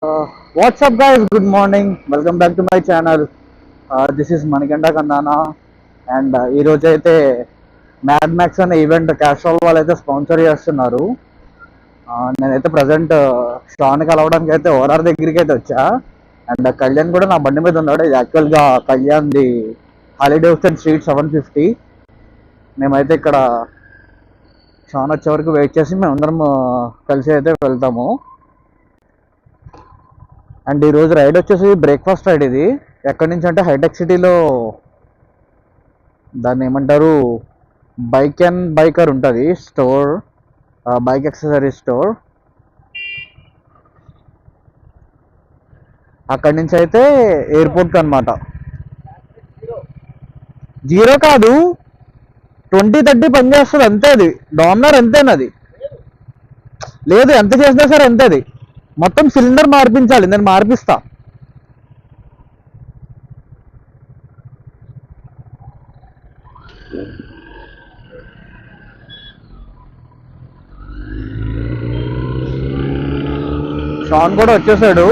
What's up, guys? Good morning. Welcome back to my channel. This is Manikanda Kandana. And ఈరోజు అయితే mad max అనే event Castrol వాళ్ళు అయితే sponsor చేస్తున్నారు. నేనైతే ప్రజెంట్ షాన్ కలవడానికి అయితే ఓఆర్ఆర్ దగ్గరికి అయితే వచ్చా. అండ్ కళ్యాణ్ కూడా నా బండి మీద ఉన్నాడు. ఇది యాక్చువల్గా కళ్యాణ్ది హాలిడే డేవిడ్సన్ స్ట్రీట్ 750. మేమైతే ఇక్కడ షాన్ వచ్చే వరకు వెయిట్ చేసి మేమందరం కలిసి అయితే వెళ్తాము. అండ్ ఈరోజు రైడ్ వచ్చేసి బ్రేక్ఫాస్ట్ రైడ్. ఇది ఎక్కడి నుంచి అంటే హైటెక్ సిటీలో దాన్ని ఏమంటారు, బైక్ అండ్ బైకర్ ఉంటుంది స్టోర్, బైక్ యాక్సెసరీ స్టోర్. అక్కడి నుంచి అయితే ఎయిర్పోర్ట్కి అనమాట. 0 కాదు, 20-30 పని చేస్తుంది అంతే. అది డామినర్ అంతేనది. లేదు, ఎంత చేసినా సరే అంతే. అది మొత్తం సిలిండర్ మార్పించాలి, నేను మార్పిస్తా. షాన్ కూడా వచ్చేసాడు.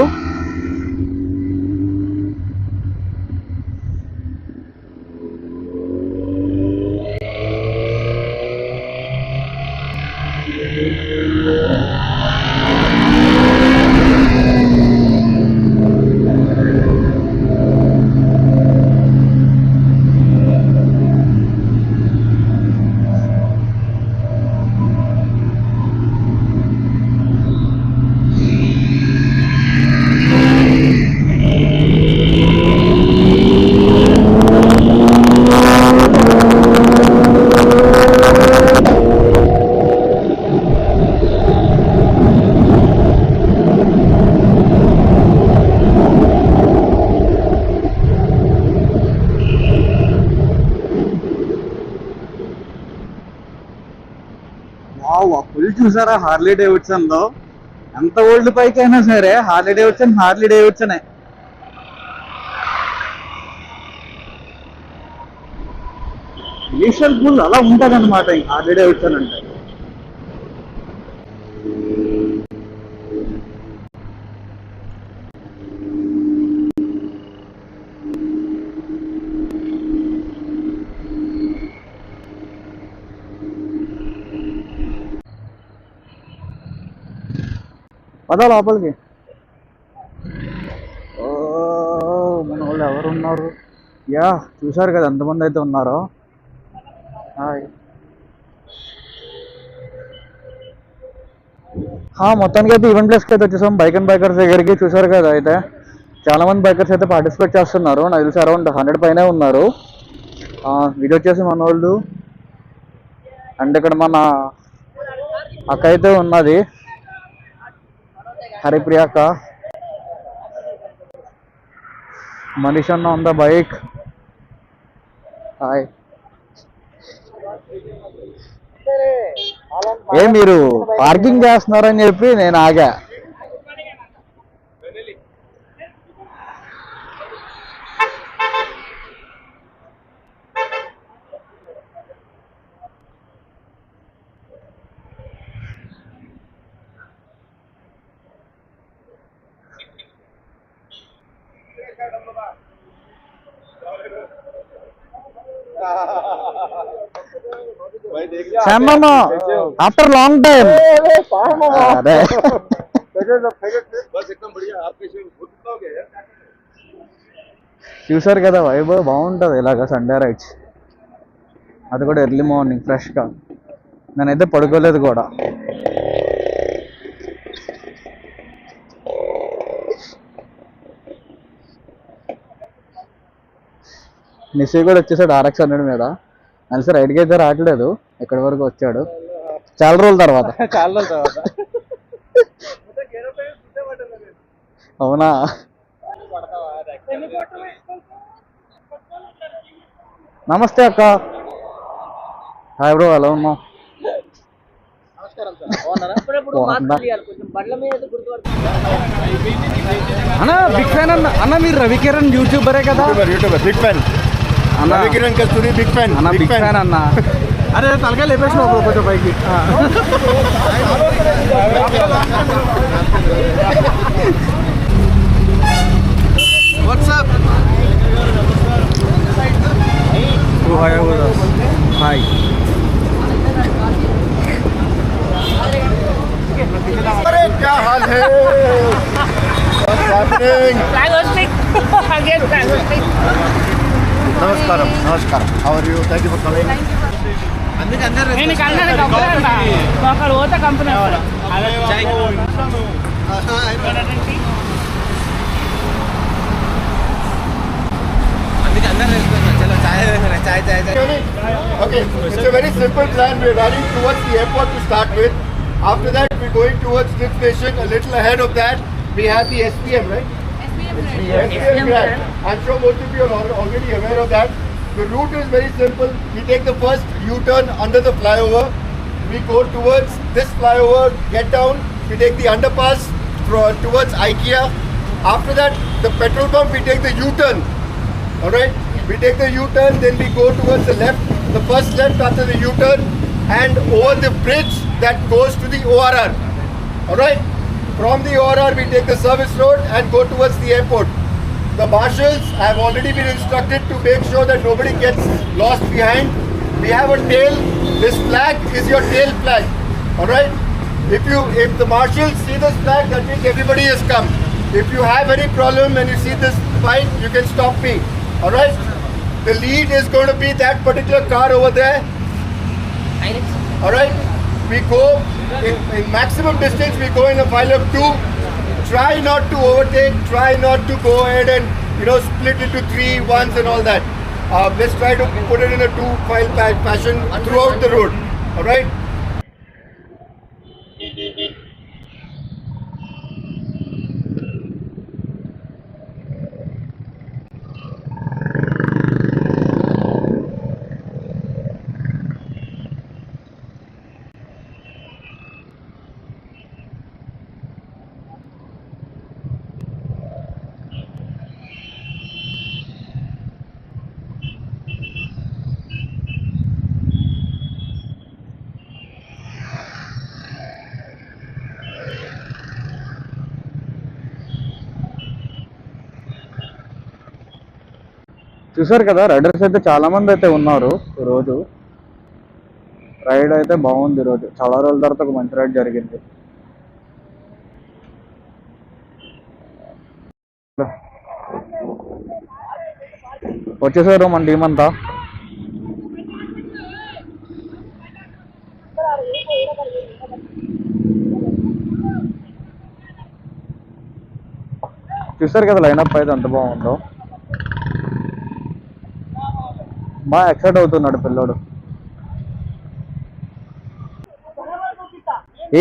ఫుల్ చూసారా హార్లీ డేవిడ్సన్ లో? ఎంత ఓల్డ్ బైక్ అయినా సరే హార్లీ డేవిడ్సన్. ఇనిషియల్ ఫుల్ అలా ఉంటుంది అనమాట హార్లీ డేవిడ్సన్ అంటే. పదా లోపలికి. మన వాళ్ళు ఎవరు ఉన్నారు? యా, చూసారు కదా ఎంతమంది అయితే ఉన్నారో. మొత్తానికి అయితే ఈవెంట్ ప్లేస్కి అయితే వచ్చేసాం, బైక్ అండ్ బైకర్స్ దగ్గరికి. చూసారు కదా, అయితే చాలా మంది బైకర్స్ అయితే పార్టిసిపేట్ చేస్తున్నారు. నాకు తెలిసి అరౌండ్ 100 పైనే ఉన్నారు. ఇది వచ్చేసి మన వాళ్ళు. అండ్ ఇక్కడ మన అక్క అయితే ఉన్నది, హరిప్రియ అక్క. మనీష్ అన్న ఆన్ ద బైక్. హాయ్. మీరు పార్కింగ్ చేస్తున్నారని చెప్పి నేను ఆగా. After long time. చూసారు కదా, వైభవ్ బాగుంటుంది ఇలాగా సండే రైడ్స్. అది కూడా ఎర్లీ మార్నింగ్ ఫ్రెష్గా. నేనైతే పడుకోలేదు కూడా. నిశ్చయ కూడా వచ్చేసాడు RX 100 మీద. కలిసి రైడ్కి అయితే రావట్లేదు, ఎక్కడి వరకు వచ్చాడు చాలా రోజుల తర్వాత. అవునా? నమస్తే అక్క. హాయ్ బ్రో, ఎలా ఉన్నావు? అన్న బిగ్ ఫ్యాన్ అన్న మీరు రవికిరణ్ యూట్యూబరే కదా? యూట్యూబర్ బిగ్ ఫ్యాన్ అన్న. రవికిరణ్ కస్తూరి బిగ్ ఫ్యాన్ అన్న, బిగ్ ఫ్యాన్ అన్న. అరే తలకాయ లేపేసినావు కొంచెం పైకి. morning. Flag hosting. Again, flag hosting. Namaskaram. Namaskaram. How are you? Thank you for coming. నేను కన్నా కంపెనీ ఒకరు పోతే company Okay, it's a very simple plan. We're running towards the airport to start with. After that, we're going towards Smith Station. A little ahead of that, we have the SPM, right? SPM Grand. I'm sure most of you are already aware of that. The route is very simple. We take the first U-turn under the flyover. We go towards this flyover, get down. We take the underpass towards IKEA. After that, the petrol pump, we take the U-turn. Alright? We take the U-turn, then we go towards the left. The first left after the U-turn and over the bridge that goes to the ORR. Alright? From the ORR, we take the service road and go towards the airport. The marshals have already been instructed to make sure that nobody gets lost behind. We have a tail. This flag is your tail flag. Alright? If the marshals see this flag, that means everybody has come. If you have any problem and you see this fight, you can stop me. Alright? The lead is going to be that particular car over there. Alright? We go in maximum distance, we go in a file of 2. Try not to overtake, try not to go ahead and split into 3 ones and all that. Let's try to put it in a 2-file fashion throughout the road. Alright? చూసారు కదా, riders అయితే చాలా మంది అయితే ఉన్నారు. ఈరోజు ride అయితే బాగుంది. ఈరోజు చాలా రోజుల తర్వాత ఒక మంచి రైడ్ జరిగింది. వచ్చేసారు మన టీం అంతా. చూసారు కదా లైనప్ అయితే ఎంత బాగుందో. బాగా ఎక్సైట్ అవుతున్నాడు పిల్లోడు.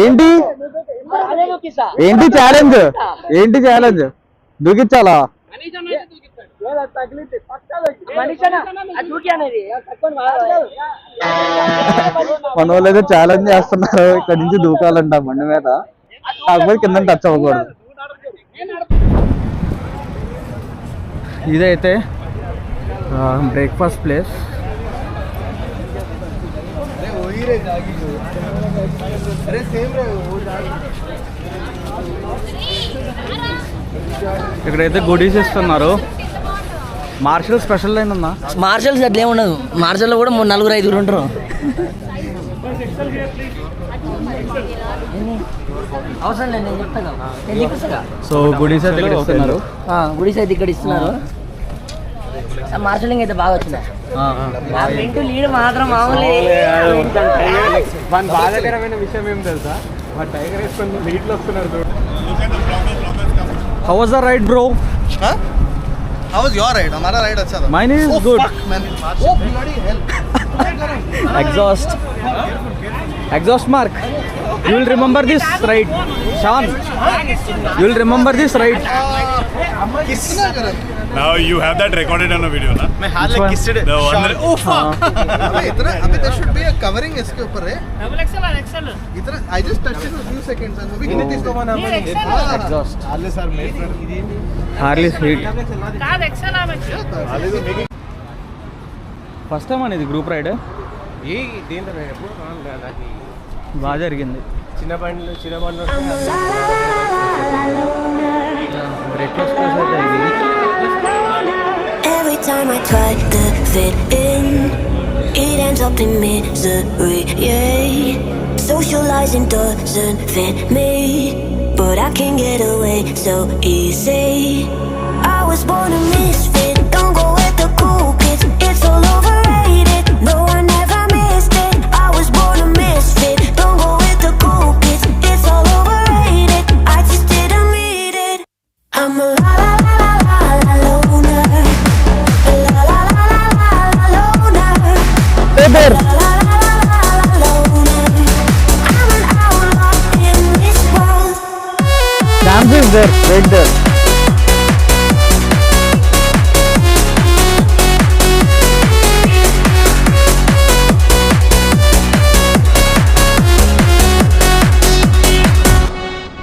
ఏంటి ఏంటి ఛాలెంజ్? ఏంటి ఛాలెంజ్? దూకించాలా? మన వాళ్ళు అయితే ఛాలెంజ్ చేస్తున్నారు, ఇక్కడ నుంచి దూకాలంట బండి మీద, కాకపోతే కింద టచ్ అవ్వకూడదు. ఇదైతే బ్రేక్ఫాస్ట్ ప్లేస్. ఇక్కడైతే గుడీస్ ఇస్తున్నారు. మార్షల్ స్పెషల్ లైన్ ఉందా? మార్షల్స్ అట్లా ఏమి ఉండదు. మార్షల్లో కూడా 4-5 ఉంటారు. అవసరం లేదు, నేను చెప్తాను. సో గుడీస్ అయితే ఇక్కడ ఇస్తున్నారు. గుడీస్ అయితే ఇక్కడ ఇస్తున్నారు. మార్షలింగ్ అయితే బాగా వచ్చింది. లీడ్ మాత్రం మామూలు. బాధాకరమైన విషయం ఏం తెలుసా, మా టైగర్ వేసుకొని లీడ్లో వస్తున్నారు. How was the ride, bro? Huh? How was your ride? हमारा ride अच्छा था. Mine is good. Fuck, man. Oh bloody hell. Exhaust mark. You will remember this ride, Sean. You will remember this ride. किसने करा? Now you have that recorded on a video, na? मैं हाल में किससे? The one that, oh fuck! अबे there should be a covering इसके ऊपर है. Excel इतना I just touched it for a few seconds and वो भी कितने तेज दबा नाम है. Exhaust. Harley sir made for Harley's heat. కాదు excel Harley is making. First time అనేది గ్రూప్ రైడ్. ఏ దేంతో ఎప్పుడు నాకు బాగా జరిగింది. చిన్న బండ్లు బ్రేక్ఫాస్ట్ ప్లేస్ అయితే ఇది. Every time I try to fit in, it ends up in misery, yeah. Socializing doesn't fit me, but I can't get away so easy. I was born a misfit, don't go with the cool kids. It's all overrated, no I never missed it. I was born a misfit, don't go with the cool kids. It's all overrated, I just didn't read it. I'm a la la la la la la loner. A la la la la la la loner. Hey there. La la la la la la loner. I'm an outlaw in this world. Dams is there, right there.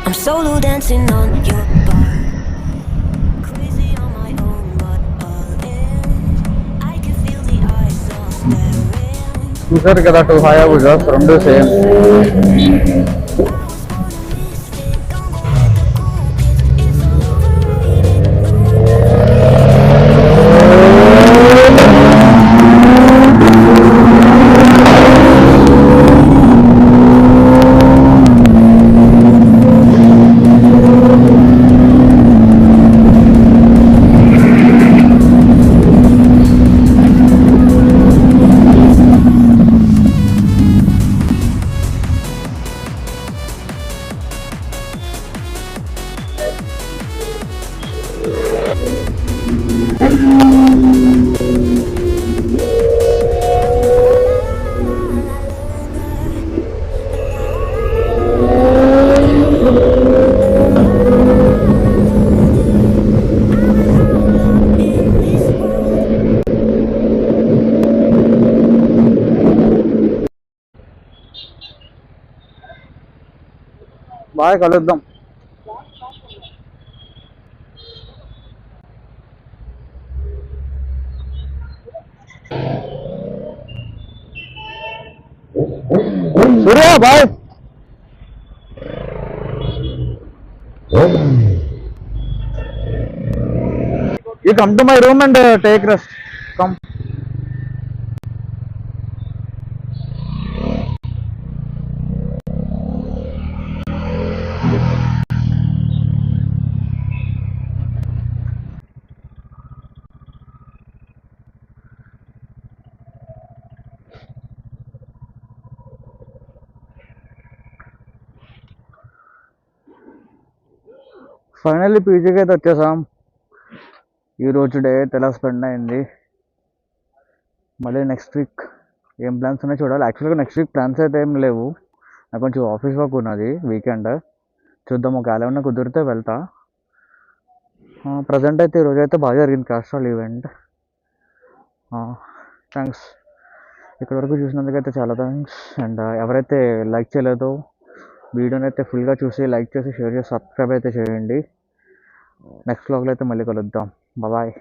I'm solo dancing on your bar. Crazy on my own, but all in. I can feel the eyes all staring. చూసారు కదా 2 Hayabusas, రెండు same. Bye, కలుద్దాం. Surya bye. You come to my room and take rest. Come. Finally పీజీకి అయితే వచ్చేసాం. ఈరోజు day ఎలా spend అయింది. మళ్ళీ నెక్స్ట్ వీక్ ఏం ప్లాన్స్ ఉన్నాయో చూడాలి. యాక్చువల్గా నెక్స్ట్ వీక్ ప్లాన్స్ అయితే ఏం లేవు, నాకు కొంచెం ఆఫీస్ వర్క్ ఉన్నది వీకెండ్. చూద్దాం, ఒకవేళ ఏమన్నా కుదిరితే వెళ్తా. ప్రజెంట్ అయితే ఈరోజు అయితే బాగా జరిగింది క్యాస్ట్రాల్ ఈవెంట్. థ్యాంక్స్ ఇక్కడి వరకు చూసినందుకైతే చాలా థ్యాంక్స్. అండ్ ఎవరైతే లైక్ చేయలేదో వీడియోని అయితే ఫుల్గా చూసి లైక్ చేసి షేర్ చేసి సబ్స్క్రైబ్ అయితే చేయండి. నెక్స్ట్ వ్లాగ్లో అయితే మళ్ళీ కలుద్దాం. బాయ్.